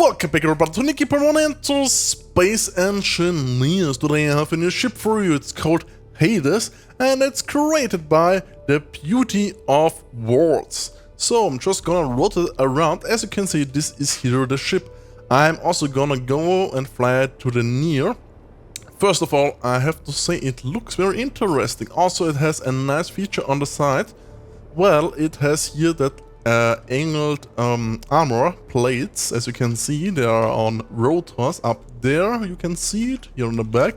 Welcome back everybody to NikiballOne and to Space Engineers. Today I have a new ship for you. It's called Hades and it's created by the Beauty of Wars. So I'm just gonna rotate it around. As you can see, this is here the ship. I'm also gonna go and fly it to the near. First of all, I have to say it looks very interesting. Also, it has a nice feature on the side. Well, it has here that angled armor plates. As you can see, they are on rotors up there. You can see it here on the back.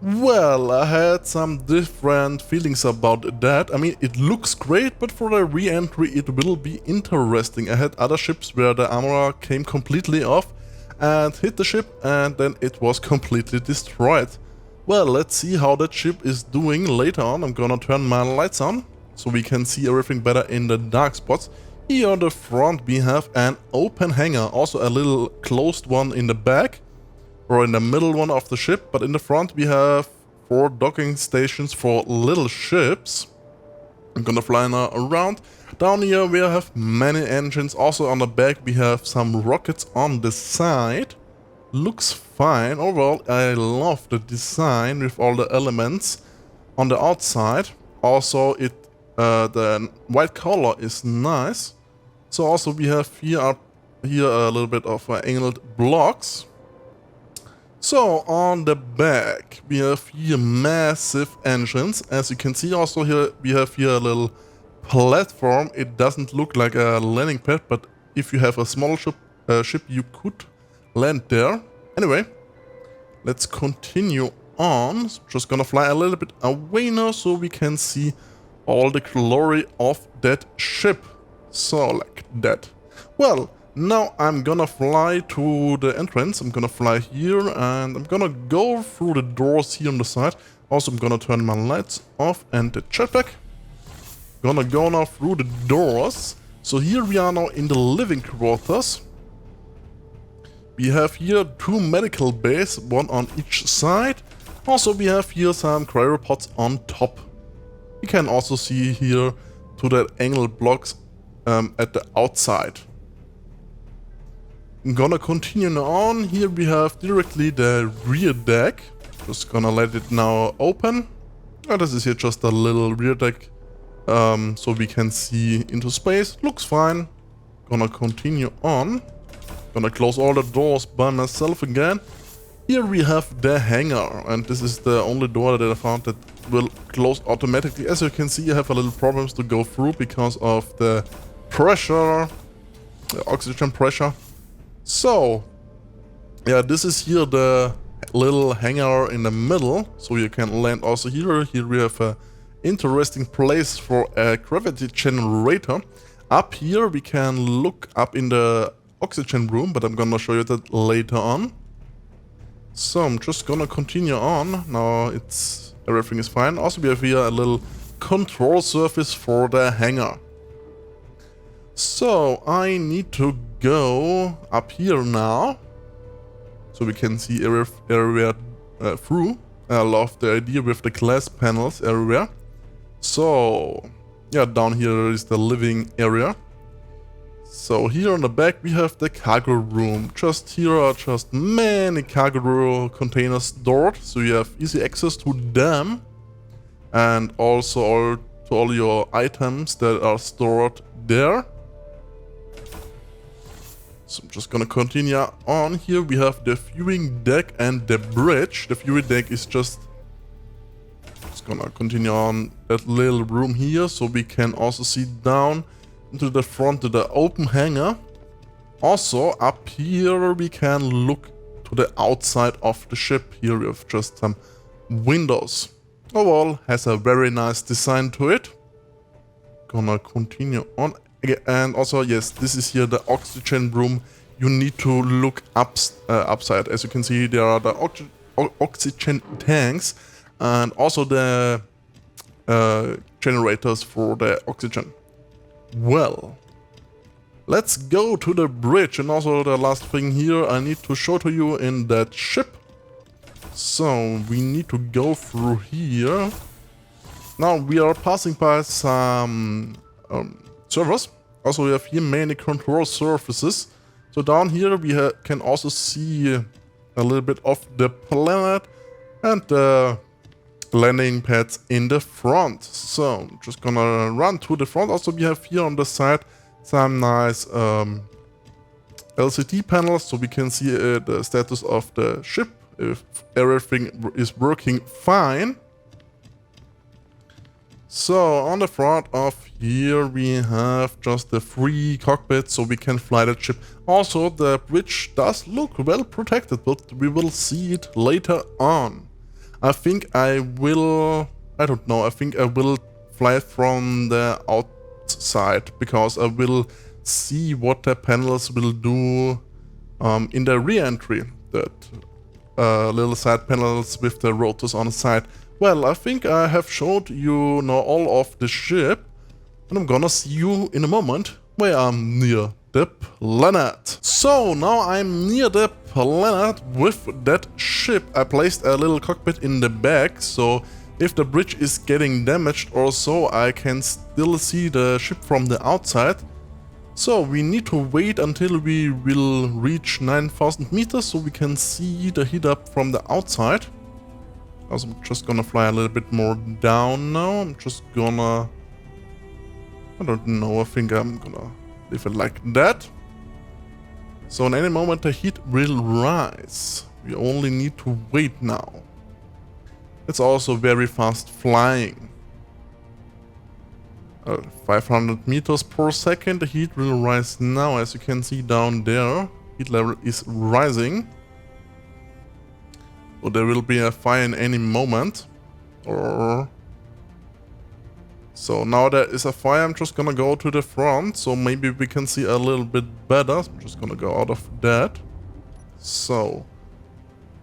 Well, I had some different feelings about that. I mean, it looks great, but for the re-entry it will be interesting. I had other ships where the armor came completely off and hit the ship and then it was completely destroyed. Well, let's see how that ship is doing later on. I'm gonna turn my lights on so we can see everything better in the dark spots. Here on the front we have an open hangar, also a little closed one in the back or in the middle one of the ship, but in the front we have 4 docking stations for little ships. I'm gonna fly now around. Down here we have many engines. Also on the back we have some rockets on the side. Looks fine. Overall I love the design with all the elements on the outside. Also the white color is nice. So also we have here a little bit of angled blocks. So on the back we have here massive engines. As you can see, also here we have here a little platform. It doesn't look like a landing pad, but if you have a small ship you could land there. Anyway, let's continue on. Just gonna fly a little bit away now so we can see all the glory of that ship. So like that. Well, now I'm gonna fly to the entrance. I'm gonna fly here and I'm gonna go through the doors here on the side. Also I'm gonna turn my lights off and the jetpack. Gonna go now through the doors. So here we are now in the living quarters. We have here 2 medical bays, one on each side. Also we have here some cryopods on top. You can also see here to the angled blocks at the outside. I'm gonna continue on. Here we have directly the rear deck. Just gonna let it now open. This is here just a little rear deck so we can see into space. Looks fine. Gonna continue on. Gonna close all the doors by myself again. Here we have the hangar, and this is the only door that I found that will close automatically. As you can see, I have a little problems to go through because of the pressure, the oxygen pressure. So, yeah, this is here the little hangar in the middle, so you can land also here. Here we have a interesting place for a gravity generator. Up here we can look up in the oxygen room, but I'm gonna show you that later on. So I'm just gonna continue on. Now everything is fine. Also we have here a little control surface for the hangar. So I need to go up here now so we can see everywhere through. I love the idea with the glass panels everywhere. So yeah, down here is the living area. So here on the back we have the cargo room. Just here are just many cargo containers stored, so you have easy access to them. And also to all your items that are stored there. So I'm just gonna continue on. Here we have the viewing deck and the bridge. The viewing deck is just gonna continue on that little room here, so we can also see down into the front to the open hangar. Also up here we can look to the outside of the ship. Here we have just some windows. Overall has a very nice design to it. Gonna continue on again. And also yes, this is here the oxygen room. You need to look upside. As you can see, there are the oxygen tanks and also the generators for the oxygen. Well, let's go to the bridge, and also the last thing here I need to show to you in that ship. So we need to go through here. Now we are passing by some servers. Also we have here many control surfaces. So down here we can also see a little bit of the planet and the landing pads in the front. So I'm just gonna run to the front. Also we have here on the side some nice LCD panels, so we can see the status of the ship, if everything is working fine. So on the front of here we have just the free cockpit, so we can fly the ship. Also the bridge does look well protected, but we will see it later on. I think I will fly from the outside, because I will see what the panels will do in the re-entry. That little side panels with the rotors on the side. Well, I think I have showed you now all of the ship, and I'm gonna see you in a moment where I'm near the planet. So now I'm near the planet with that ship. I placed a little cockpit in the back, so if the bridge is getting damaged or so, I can still see the ship from the outside. So we need to wait until we will reach 9,000 meters so we can see the heat up from the outside. Also, I'm just gonna fly a little bit more down now. I'm just gonna... I don't know, I think I'm gonna leave it like that. So in any moment the heat will rise. We only need to wait now. It's also very fast flying. 500 meters per second, the heat will rise now. As you can see down there, heat level is rising. So there will be a fire in any moment. So now there is a fire. I'm just gonna go to the front, so maybe we can see a little bit better. I'm just gonna go out of that. So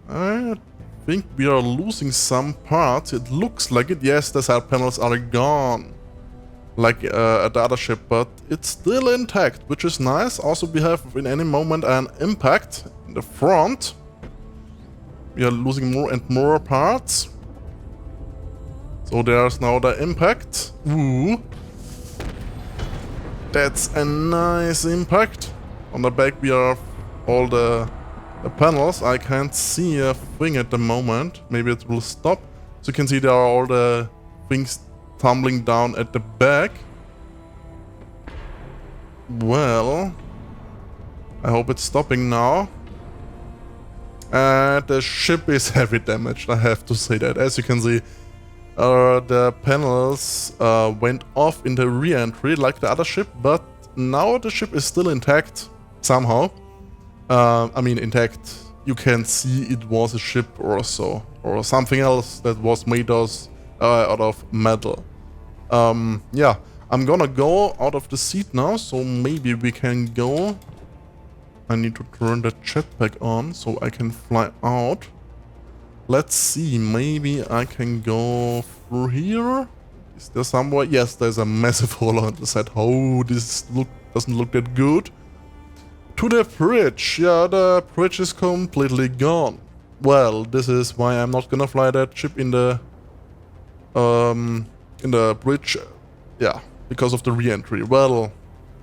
I think we are losing some parts. It looks like it. Yes, the side panels are gone, like at the other ship, but it's still intact, which is nice. Also, we have in any moment an impact in the front. We are losing more and more parts. So there's now the impact. Ooh. That's a nice impact. On the back we have all the panels. I can't see a thing at the moment. Maybe it will stop. So you can see there are all the things tumbling down at the back. Well, I hope it's stopping now. The ship is heavy damaged, I have to say that. As you can see, the panels went off in the re-entry like the other ship, but now the ship is still intact somehow. I mean intact. You can see it was a ship or so, or something else that was made out of metal. Yeah, I'm gonna go out of the seat now, so maybe we can go. I need to turn the jetpack on so I can fly out. Let's see, maybe I can go through here. Is there somewhere? Yes, there's a massive hole on the side. Oh, this doesn't look that good. To the bridge. Yeah, the bridge is completely gone. Well, this is why I'm not gonna fly that ship in the bridge. Yeah, because of the re-entry. Well,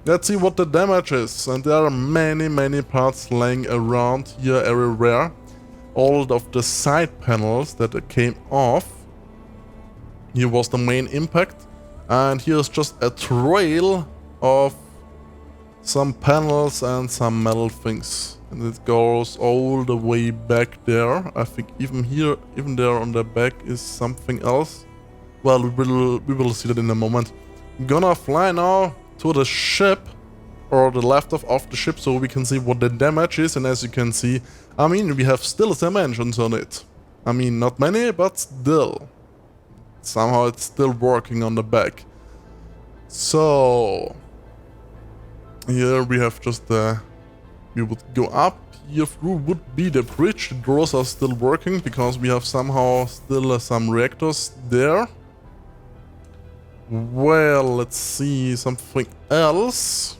let's see what the damage is. And there are many parts laying around here everywhere. All of the side panels that came off. Here was the main impact. And here's just a trail of some panels and some metal things. And it goes all the way back there. I think even here, even there on the back is something else. Well, we will see that in a moment. I'm gonna fly now to the ship, or the left of the ship, so we can see what the damage is. And as you can see, I mean, we have still some engines on it. I mean, not many, but still. Somehow it's still working on the back. So here we have just we would go up. Here through would be the bridge. The doors are still working because we have somehow still some reactors there. Well, let's see something else.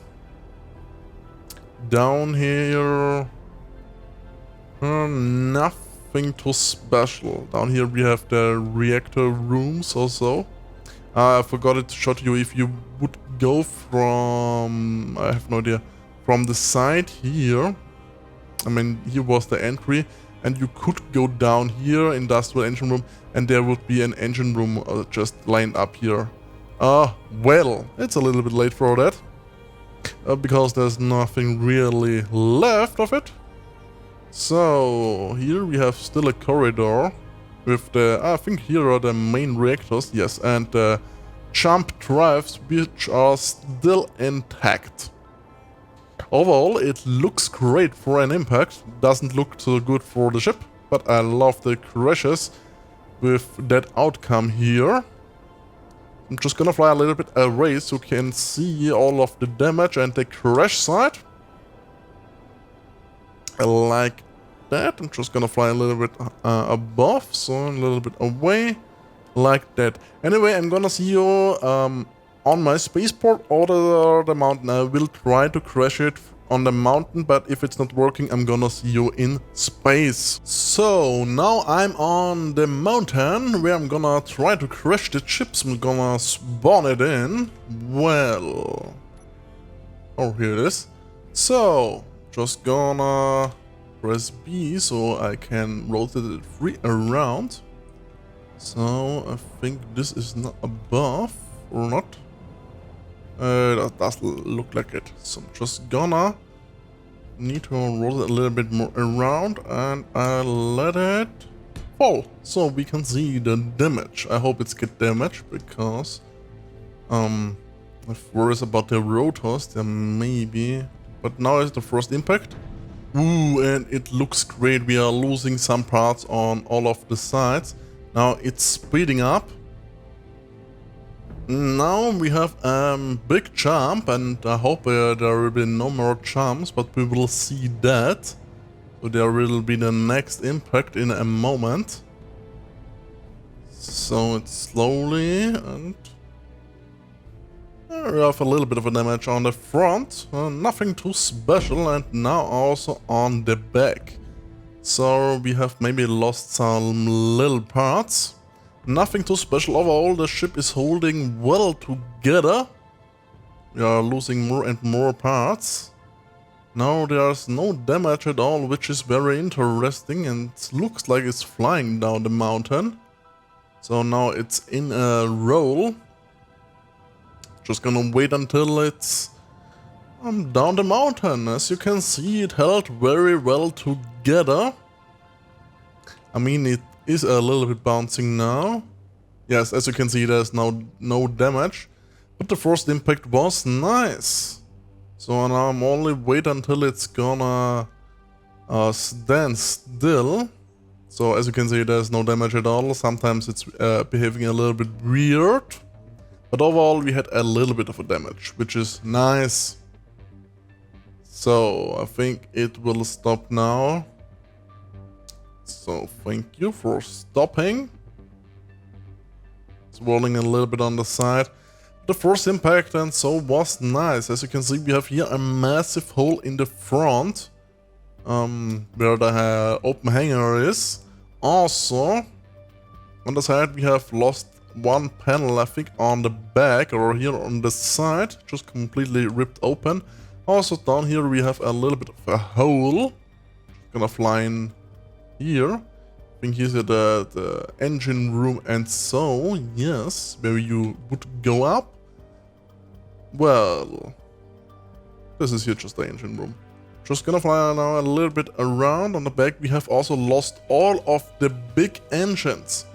Down here, nothing too special. Down here we have the reactor rooms also. I forgot to show you if you would go from, I have no idea, from the side here. I mean, here was the entry, and you could go down here, industrial engine room, and there would be an engine room just lined up here. Well, it's a little bit late for that, because there's nothing really left of it. So here we have still a corridor with the, I think here are the main reactors, yes, and the jump drives which are still intact. Overall, it looks great for an impact. Doesn't look so good for the ship, but I love the crashes with that outcome here. I'm just gonna fly a little bit away so you can see all of the damage and the crash side. Like that. I'm just gonna fly a little bit above, so a little bit away, like that. Anyway, I'm gonna see you on my spaceport or the mountain. I will try to crash it on the mountain, but if it's not working, I'm gonna see you in space. So now I'm on the mountain where I'm gonna try to crash the chips. I'm gonna spawn it in. Well, oh, here it is. So just gonna press B so I can rotate it free around. So I think this is not above or not. That does look like it. So I'm just gonna need to roll it a little bit more around, and I let it fall so we can see the damage. I hope it's get damage, because if worries about the rotors, there may be. But now is the first impact. Ooh, and it looks great. We are losing some parts on all of the sides. Now it's speeding up. Now we have a big jump, and I hope there will be no more jumps, but we will see that. So there will be the next impact in a moment. So it's slowly, and we have a little bit of a damage on the front. Nothing too special, and now also on the back. So we have maybe lost some little parts. Nothing too special overall. The ship is holding well together. We are losing more and more parts. Now there's no damage at all, which is very interesting, and it looks like it's flying down the mountain. So now it's in a roll. Just gonna wait until it's down the mountain. As you can see, it held very well together. I mean, it is a little bit bouncing now. Yes, as you can see, there's now no damage. But the first impact was nice. So now I'm only wait until it's gonna stand still. So as you can see, there's no damage at all. Sometimes it's behaving a little bit weird. But overall, we had a little bit of a damage, which is nice. So I think it will stop now. So thank you for stopping. It's rolling a little bit on the side. The first impact and so was nice. As you can see, we have here a massive hole in the front, where the open hangar is. Also, on the side we have lost one panel, I think, on the back or here on the side, just completely ripped open. Also down here we have a little bit of a hole. Gonna fly in here. I think here's the engine room, and so, yes, where you would go up. Well, this is here just the engine room. Just gonna fly now a little bit around. On the back we have also lost all of the big engines.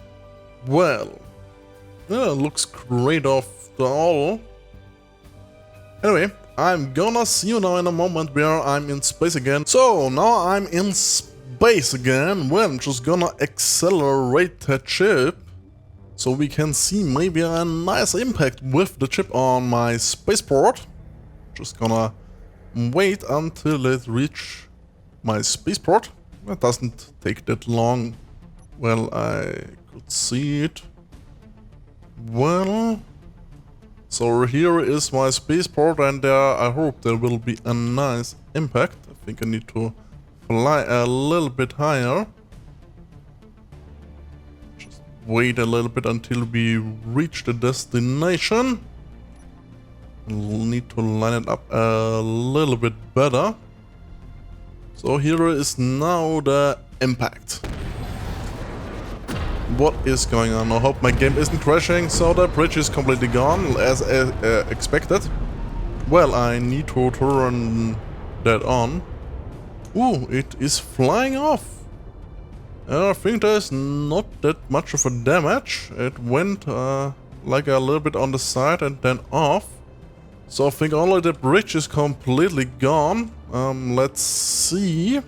Well, yeah, looks great off the all. Anyway, I'm gonna see you now in a moment where I'm in space again. So now I'm in space again. Well, I'm just gonna accelerate the ship so we can see maybe a nice impact with the chip on my spaceport. Just gonna wait until it reach my spaceport. It doesn't take that long. Well, I could see it. Well, so here is my spaceport, and I hope there will be a nice impact. I think I need to fly a little bit higher. Just wait a little bit until we reach the destination. Need to line it up a little bit better. So here is now the impact. What is going on? I hope my game isn't crashing. So the bridge is completely gone as expected. Well, I need to turn that on. Ooh, it is flying off. I think there's not that much of a damage. It went like a little bit on the side and then off. So I think only the bridge is completely gone. Let's see.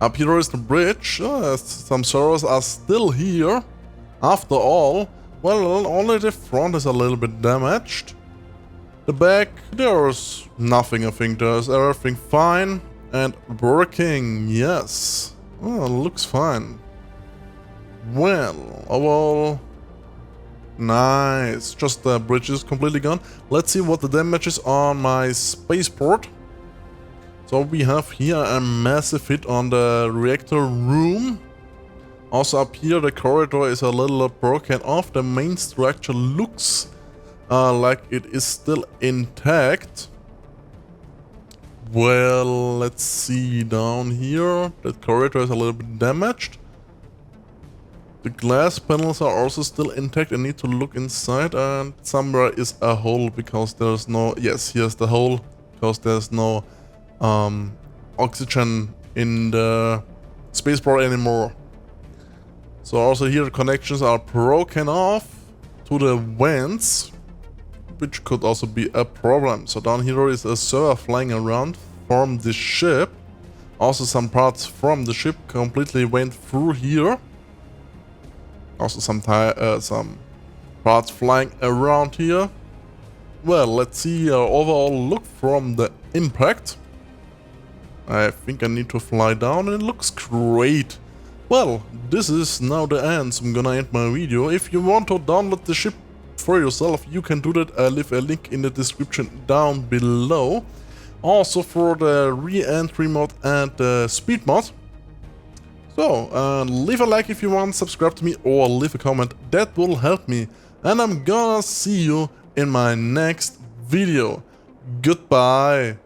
Up here is the bridge. Some servers are still here. After all, well, only the front is a little bit damaged. The back, there's nothing. I think there's everything fine and working. Yes. Oh, looks fine. Well, overall, nice. Just the bridge is completely gone. Let's see what the damage is on my spaceport. So we have here a massive hit on the reactor room. Also up here the corridor is a little broken off. The main structure looks like it is still intact. Well, let's see down here. That corridor is a little bit damaged. The glass panels are also still intact. I need to look inside, and somewhere is a hole because there's no... Yes, here's the hole because there's no oxygen in the spaceport anymore. So also here the connections are broken off to the vents, which could also be a problem. So down here is a server flying around from the ship. Also some parts from the ship completely went through here. Also some parts flying around here. Well, let's see overall look from the impact. I think I need to fly down and it looks great. Well, this is now the end, so I'm gonna end my video. If you want to download the ship for yourself, you can do that. I'll leave a link in the description down below. Also for the re-entry mod and the speed mod. So, leave a like if you want, subscribe to me, or leave a comment. That will help me. And I'm gonna see you in my next video. Goodbye.